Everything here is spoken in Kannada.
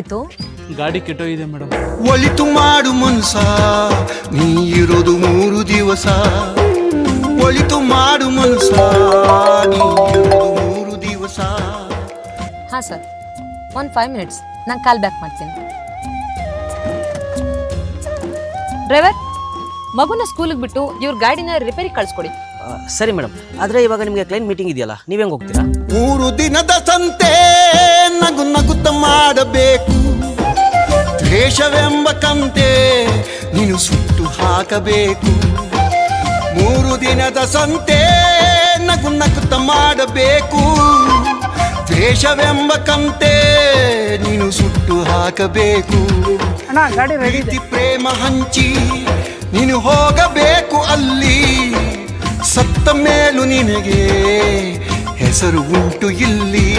ಏನಾಯ್ತು? ಗಾಡಿ ಕೆಟ್ಟೋಗಿದೆ ಮೇಡಮ್. ಒಳಿತು ಮಾಡು ಮನ್ಸ, ನೀ ಇರೋದು 3 ದಿವಸ. ಒಳಿತು ಮಾಡು ಮನ್ಸ, ನೀ ಇರೋದು 3 ದಿವಸ. ಹಾಂ ಸರ್, ಒಂದು 5 ಮಿನಿಟ್ಸ್, ನಾನು ಕಾಲ್ ಬ್ಯಾಕ್ ಮಾಡ್ತೀನಿ. ಡ್ರೈವರ್, ಮಗುನ ಸ್ಕೂಲಿಗೆ ಬಿಟ್ಟು ಇವ್ರ ಗಾಡಿನ ರಿಪೇರಿ ಕಳಿಸ್ಕೊಡಿ. ಸರಿ ಮೇಡಮ್, ಆದರೆ ಇವಾಗ ನಿಮಗೆ ಕ್ಲೈಂಟ್ ಮೀಟಿಂಗ್ ಇದೆಯಲ್ಲ, ನೀವ್ ಹೆಂಗೆ ಹೋಗ್ತೀರಾ? 3 ದಿನದ ಸಂತೆ ನಗು ನಗುತ್ತ ಮಾಡಬೇಕು. ದ್ವೇಷವೆಂಬ ಕಂತೆ ನೀನು ಸುಟ್ಟು ಹಾಕಬೇಕು. 3 ದಿನದ ಸಂತೆ ನಗು ನಗುತ್ತ ಮಾಡಬೇಕು. ದ್ವೇಷವೆಂಬ ಕಂತೆ ನೀನು ಸುಟ್ಟು ಹಾಕಬೇಕು. ಪ್ರೀತಿ ಪ್ರೇಮ ಹಂಚಿ ನೀನು ಹೋಗಬೇಕು ಅಲ್ಲಿ. ಸತ್ತ ಮೇಲೂ ನಿನಗೆ ಹೆಸರು ಉಂಟು ಇಲ್ಲಿ.